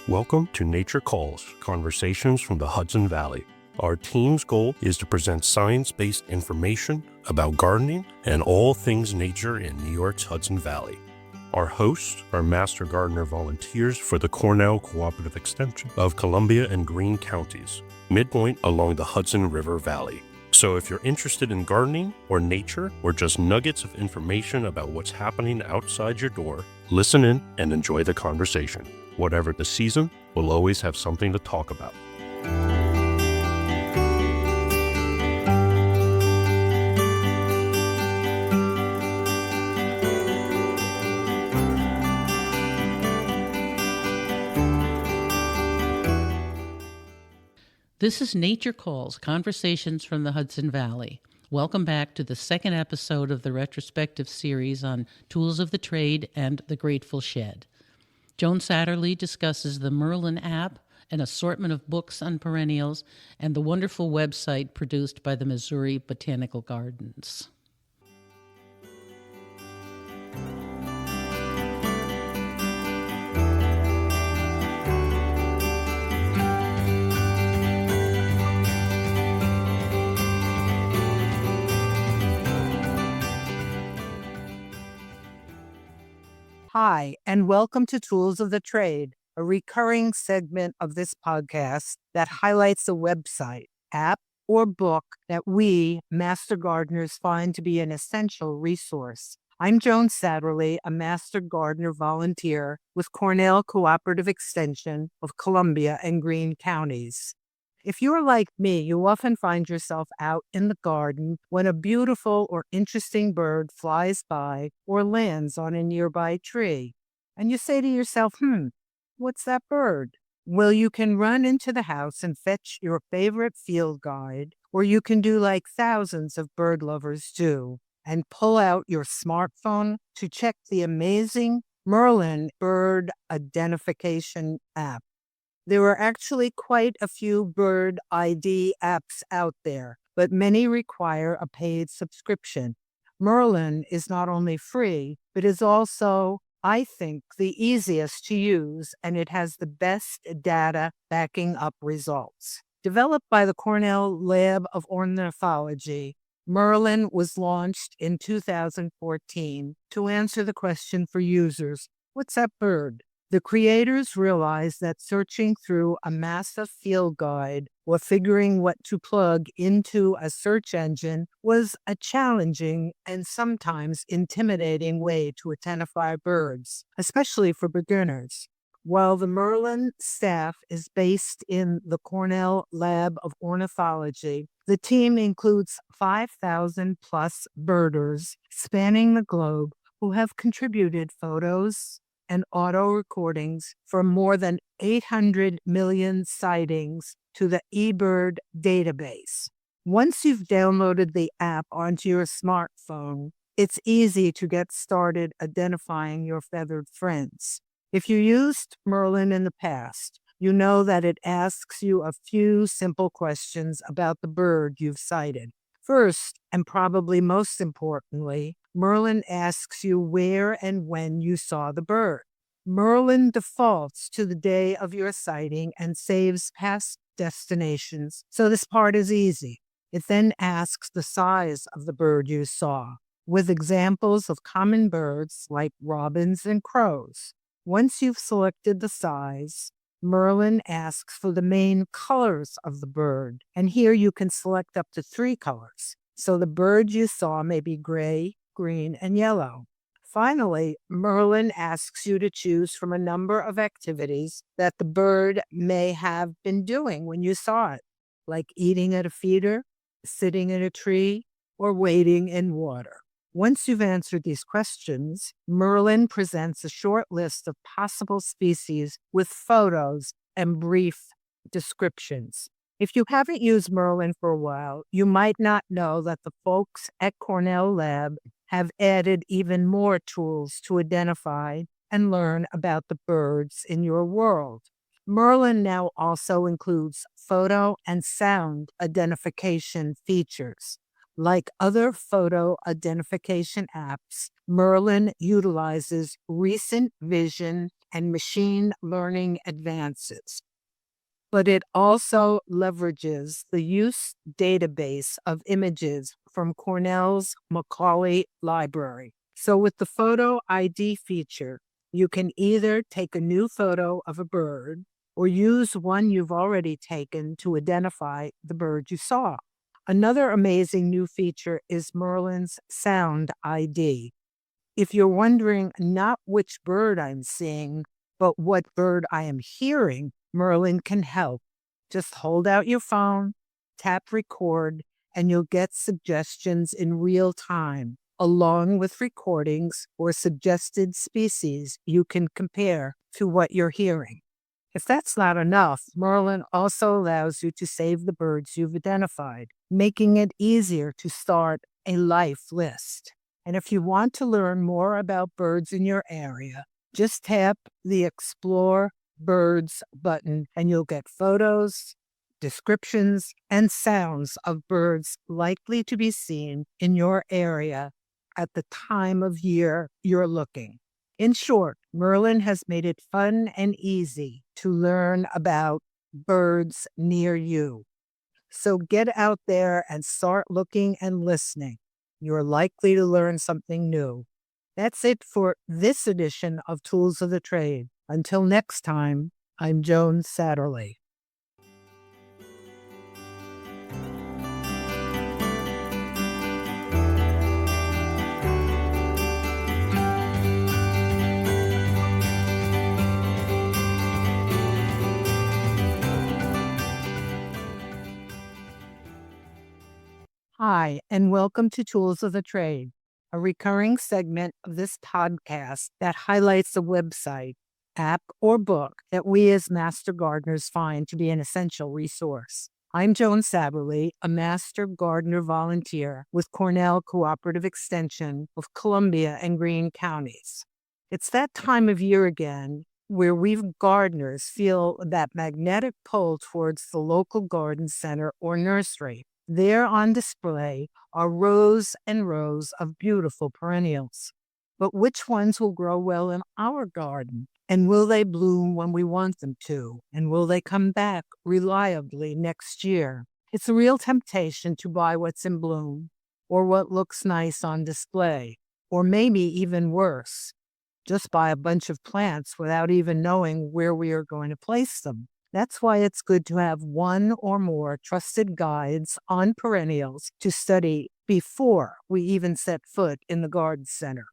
Welcome to Nature Calls, Conversations from the Hudson Valley. Our team's goal is to present science-based information about gardening and all things nature in New York's Hudson Valley. Our hosts are Master Gardener volunteers for the Cornell Cooperative Extension of Columbia and Greene counties, midpoint along the Hudson River Valley. So if you're interested in gardening or nature or just nuggets of information about what's happening outside your door, listen in and enjoy the conversation. Whatever the season, we'll always have something to talk about. This is Nature Calls, Conversations from the Hudson Valley. Welcome back to the second episode of the retrospective series on Tools of the Trade and the Grateful Shed. Joan Satterlee discusses the Merlin app, an assortment of books on perennials, and the wonderful website produced by the Missouri Botanical Gardens. Hi, and welcome to Tools of the Trade, a recurring segment of this podcast that highlights a website, app, or book that we, Master Gardeners, find to be an essential resource. I'm Joan Satterlee, a Master Gardener volunteer with Cornell Cooperative Extension of Columbia and Greene counties. If you're like me, you often find yourself out in the garden when a beautiful or interesting bird flies by or lands on a nearby tree. And you say to yourself, what's that bird? Well, you can run into the house and fetch your favorite field guide, or you can do like thousands of bird lovers do and pull out your smartphone to check the amazing Merlin bird identification app. There are actually quite a few bird ID apps out there, but many require a paid subscription. Merlin is not only free, but is also, I think, the easiest to use, and it has the best data backing up results. Developed by the Cornell Lab of Ornithology, Merlin was launched in 2014 to answer the question for users, what's that bird? The creators realized that searching through a massive field guide or figuring what to plug into a search engine was a challenging and sometimes intimidating way to identify birds, especially for beginners. While the Merlin staff is based in the Cornell Lab of Ornithology, the team includes 5,000 plus birders spanning the globe who have contributed photos and auto recordings from more than 800 million sightings to the eBird database. Once you've downloaded the app onto your smartphone, it's easy to get started identifying your feathered friends. If you used Merlin in the past, you know that it asks you a few simple questions about the bird you've sighted. First, and probably most importantly, Merlin asks you where and when you saw the bird. Merlin defaults to the day of your sighting and saves past destinations, so this part is easy. It then asks the size of the bird you saw, with examples of common birds like robins and crows. Once you've selected the size, Merlin asks for the main colors of the bird, and here you can select up to 3 colors. So the bird you saw may be gray, green, and yellow. Finally, Merlin asks you to choose from a number of activities that the bird may have been doing when you saw it, like eating at a feeder, sitting in a tree, or wading in water. Once you've answered these questions, Merlin presents a short list of possible species with photos and brief descriptions. If you haven't used Merlin for a while, you might not know that the folks at Cornell Lab have added even more tools to identify and learn about the birds in your world. Merlin now also includes photo and sound identification features. Like other photo identification apps, Merlin utilizes recent vision and machine learning advances. But it also leverages the use database of images from Cornell's Macaulay Library. So with the photo ID feature, you can either take a new photo of a bird or use one you've already taken to identify the bird you saw. Another amazing new feature is Merlin's Sound ID. If you're wondering not which bird I'm seeing, but what bird I am hearing, Merlin can help. Just hold out your phone, tap record, and you'll get suggestions in real time, along with recordings or suggested species you can compare to what you're hearing. If that's not enough, Merlin also allows you to save the birds you've identified, making it easier to start a life list. And if you want to learn more about birds in your area, just tap the Explore Birds button and you'll get photos, descriptions, and sounds of birds likely to be seen in your area at the time of year you're looking. In short, Merlin has made it fun and easy to learn about birds near you. So get out there and start looking and listening. You're likely to learn something new. That's it for this edition of Tools of the Trade. Until next time, I'm Joan Satterlee. Hi, and welcome to Tools of the Trade, a recurring segment of this podcast that highlights a website, app, or book that we as master gardeners find to be an essential resource. I'm Joan Satterlee, a master gardener volunteer with Cornell Cooperative Extension of Columbia and Greene counties. It's that time of year again where we gardeners feel that magnetic pull towards the local garden center or nursery. There on display are rows and rows of beautiful perennials. But which ones will grow well in our garden? And will they bloom when we want them to? And will they come back reliably next year? It's a real temptation to buy what's in bloom or what looks nice on display, or maybe even worse, just buy a bunch of plants without even knowing where we are going to place them. That's why it's good to have one or more trusted guides on perennials to study before we even set foot in the garden center.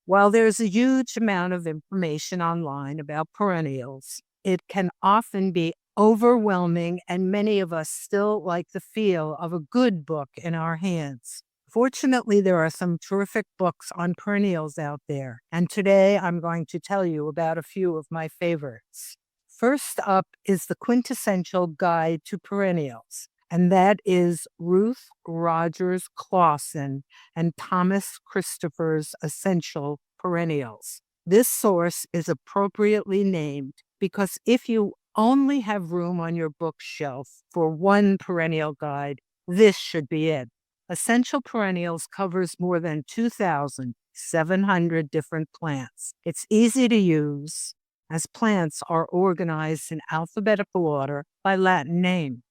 While there's a huge amount of information online about perennials, it can often be overwhelming, and many of us still like the feel of a good book in our hands. Fortunately, there are some terrific books on perennials out there, and today I'm going to tell you about a few of my favorites. First up is the Quintessential Guide to Perennials, and that is Ruth Rogers Clausen and Thomas Christopher's Essential Perennials. This source is appropriately named because if you only have room on your bookshelf for one perennial guide, this should be it. Essential Perennials covers more than 2,700 different plants. It's easy to use, as plants are organized in alphabetical order by Latin name.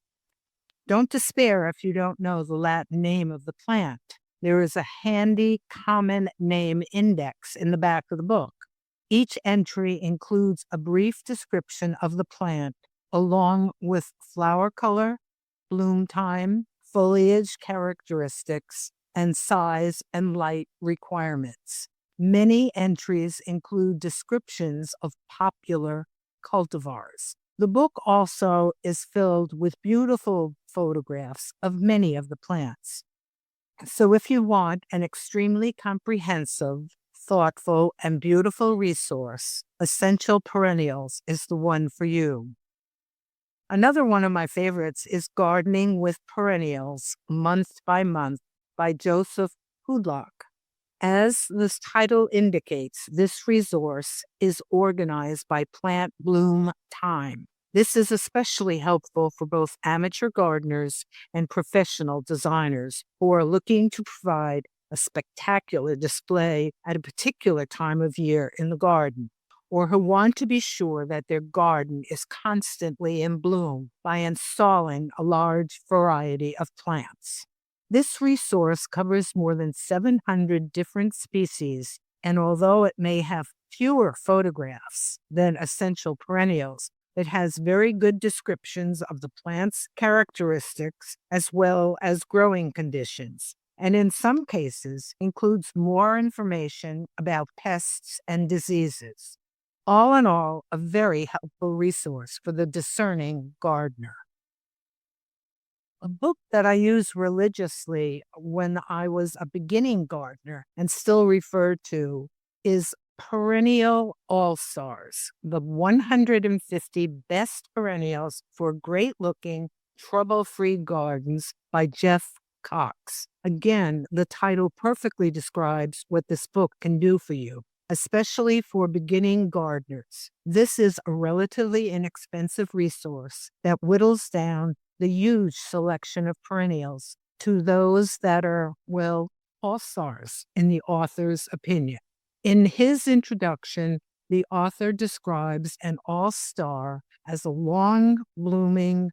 Don't despair if you don't know the Latin name of the plant. There is a handy common name index in the back of the book. Each entry includes a brief description of the plant, along with flower color, bloom time, foliage characteristics, and size and light requirements. Many entries include descriptions of popular cultivars. The book also is filled with beautiful photographs of many of the plants. So if you want an extremely comprehensive, thoughtful, and beautiful resource, Essential Perennials is the one for you. Another one of my favorites is Gardening with Perennials, Month by Month by Joseph Hudlock. As this title indicates, this resource is organized by plant bloom time. This is especially helpful for both amateur gardeners and professional designers who are looking to provide a spectacular display at a particular time of year in the garden, or who want to be sure that their garden is constantly in bloom by installing a large variety of plants. This resource covers more than 700 different species, and although it may have fewer photographs than essential perennials, it has very good descriptions of the plant's characteristics as well as growing conditions, and in some cases includes more information about pests and diseases. All in all, a very helpful resource for the discerning gardener. A book that I used religiously when I was a beginning gardener and still referred to is Perennial All Stars, the 150 Best Perennials for Great Looking, Trouble Free Gardens by Jeff Cox. Again, the title perfectly describes what this book can do for you, especially for beginning gardeners. This is a relatively inexpensive resource that whittles down the huge selection of perennials to those that are, well, all-stars in the author's opinion. In his introduction, the author describes an all-star as a long-blooming,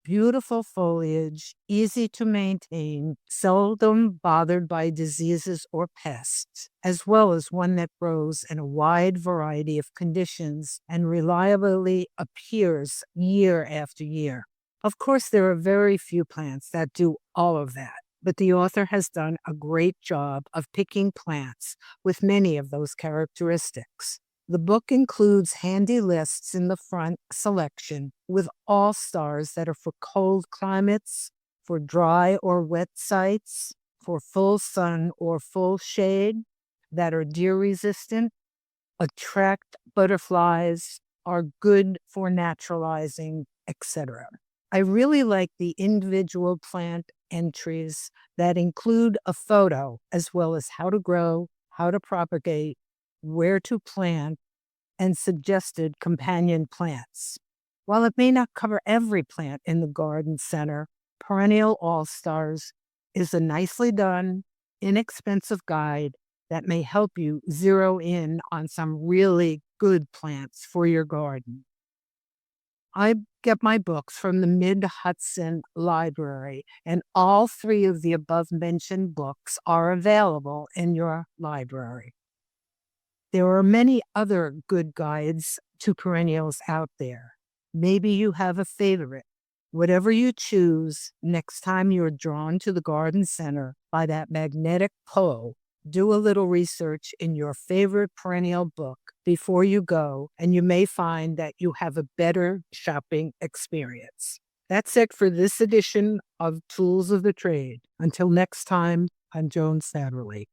beautiful foliage, easy to maintain, seldom bothered by diseases or pests, as well as one that grows in a wide variety of conditions and reliably appears year after year. Of course, there are very few plants that do all of that, but the author has done a great job of picking plants with many of those characteristics. The book includes handy lists in the front selection with all stars that are for cold climates, for dry or wet sites, for full sun or full shade, that are deer resistant, attract butterflies, are good for naturalizing, etc. I really like the individual plant entries that include a photo as well as how to grow, how to propagate, where to plant, and suggested companion plants. While it may not cover every plant in the garden center, Perennial All-Stars is a nicely done, inexpensive guide that may help you zero in on some really good plants for your garden. I get my books from the Mid-Hudson Library, and all three of the above-mentioned books are available in your library. There are many other good guides to perennials out there. Maybe you have a favorite. Whatever you choose, next time you're drawn to the garden center by that magnetic pull, do a little research in your favorite perennial book before you go, and you may find that you have a better shopping experience. That's it for this edition of Tools of the Trade. Until next time, I'm Joan Satterlee.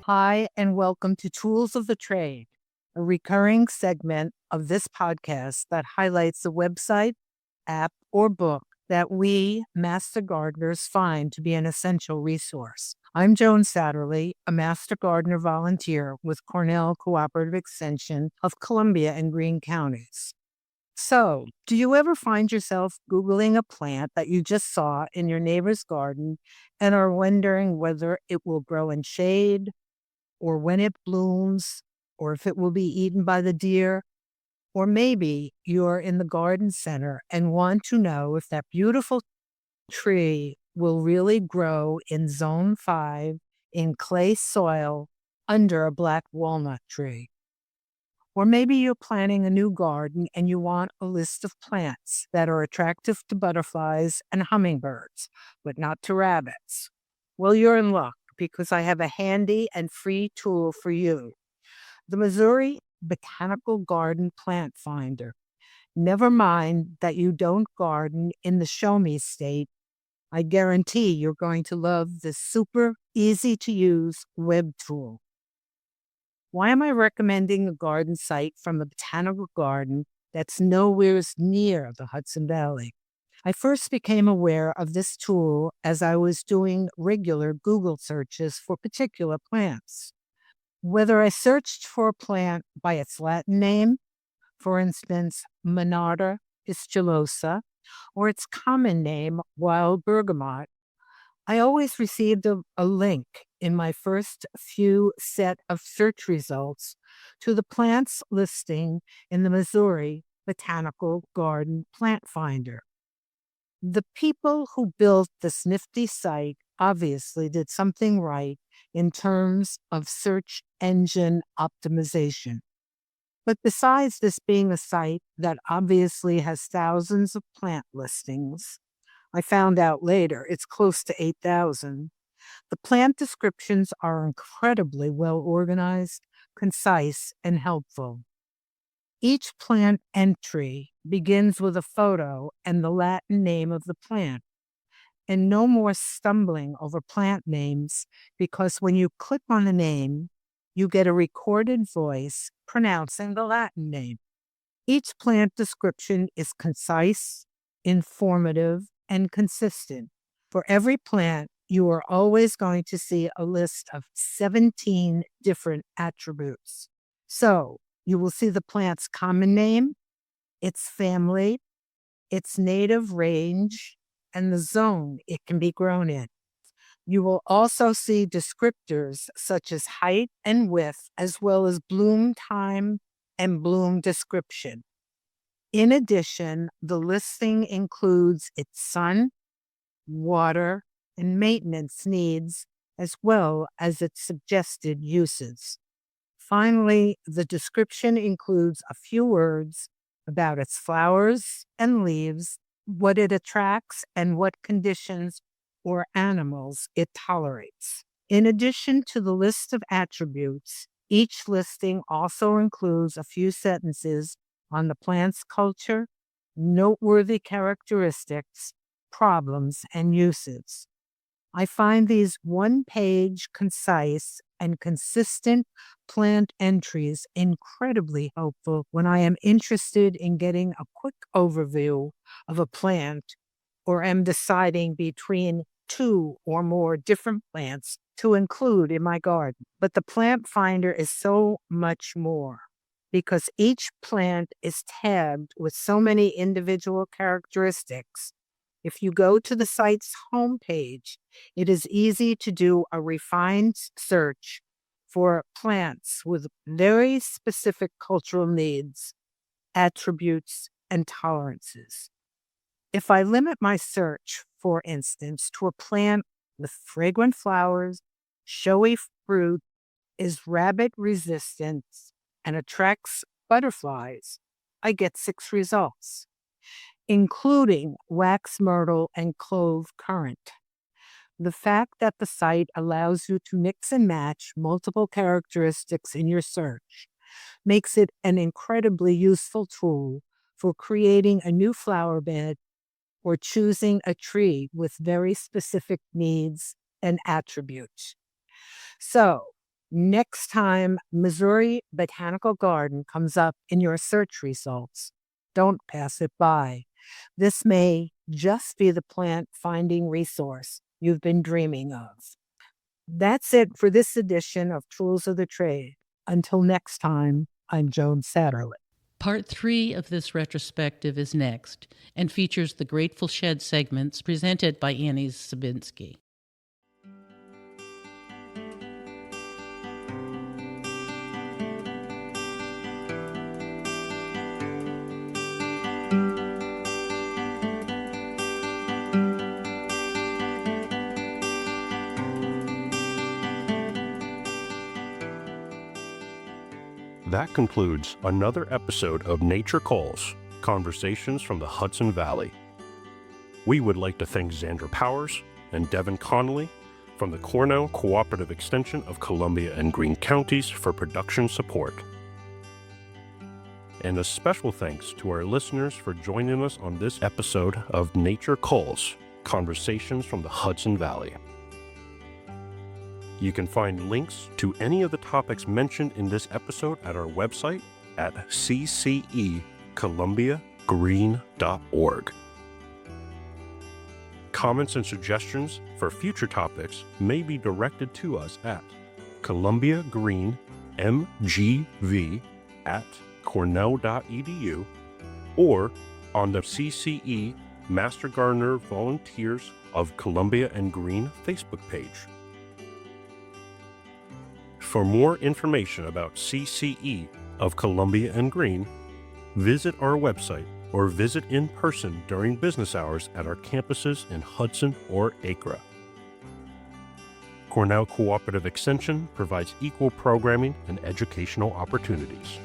Hi, and welcome to Tools of the Trade, a recurring segment of this podcast that highlights a website, app, or book that we master gardeners find to be an essential resource. I'm Joan Satterlee, a master gardener volunteer with Cornell Cooperative Extension of Columbia and Greene counties. So, do you ever find yourself Googling a plant that you just saw in your neighbor's garden and are wondering whether it will grow in shade, or when it blooms, or if it will be eaten by the deer? Or maybe you're in the garden center and want to know if that beautiful tree will really grow in Zone 5 in clay soil under a black walnut tree. Or maybe you're planting a new garden and you want a list of plants that are attractive to butterflies and hummingbirds, but not to rabbits. Well, you're in luck, because I have a handy and free tool for you. The Missouri Botanical Garden Plant Finder. Never mind that you don't garden in the Show Me state. I guarantee you're going to love this super easy to use web tool. Why am I recommending a garden site from a botanical garden that's nowhere near the Hudson Valley? I first became aware of this tool as I was doing regular Google searches for particular plants. Whether I searched for a plant by its Latin name, for instance, Monarda pistulosa, or its common name, wild bergamot, I always received a link in my first few set of search results to the plant's listing in the Missouri Botanical Garden Plant Finder. The people who built this nifty site obviously did something right in terms of search engine optimization. But besides this being a site that obviously has thousands of plant listings, I found out later it's close to 8,000. The plant descriptions are incredibly well organized, concise, and helpful. Each plant entry begins with a photo and the Latin name of the plant, and no more stumbling over plant names because when you click on a name, you get a recorded voice pronouncing the Latin name. Each plant description is concise, informative, and consistent. For every plant, you are always going to see a list of 17 different attributes. So you will see the plant's common name, its family, its native range, and the zone it can be grown in. You will also see descriptors such as height and width, as well as bloom time and bloom description. In addition, the listing includes its sun, water, and maintenance needs, as well as its suggested uses. Finally, the description includes a few words about its flowers and leaves, what it attracts, and what conditions or animals it tolerates. In addition to the list of attributes, each listing also includes a few sentences on the plant's culture, noteworthy characteristics, problems, and uses. I find these one-page, concise, and consistent plant entries incredibly helpful when I am interested in getting a quick overview of a plant or am deciding between two or more different plants to include in my garden. But the plant finder is so much more because each plant is tagged with so many individual characteristics. If you go to the site's homepage, it is easy to do a refined search for plants with very specific cultural needs, attributes, and tolerances. If I limit my search, for instance, to a plant with fragrant flowers, showy fruit, is rabbit resistant, and attracts butterflies, I get 6 results, including wax myrtle and clove currant. The fact that the site allows you to mix and match multiple characteristics in your search makes it an incredibly useful tool for creating a new flower bed or choosing a tree with very specific needs and attributes. So, next time Missouri Botanical Garden comes up in your search results, don't pass it by. This may just be the plant finding resource you've been dreaming of. That's it for this edition of Tools of the Trade. Until next time, I'm Joan Satterlee. Part 3 of this retrospective is next and features the Grateful Shed segments presented by Annie Zabinski. That concludes another episode of Nature Calls, Conversations from the Hudson Valley. We would like to thank Xandra Powers and Devin Connolly from the Cornell Cooperative Extension of Columbia and Greene Counties for production support. And a special thanks to our listeners for joining us on this episode of Nature Calls, Conversations from the Hudson Valley. You can find links to any of the topics mentioned in this episode at our website at ccecolumbiagreen.org. Comments and suggestions for future topics may be directed to us at columbiagreen mgv@cornell.edu or on the CCE Master Gardener Volunteers of Columbia and Green Facebook page. For more information about CCE of Columbia and Green, visit our website or visit in person during business hours at our campuses in Hudson or Acra. Cornell Cooperative Extension provides equal programming and educational opportunities.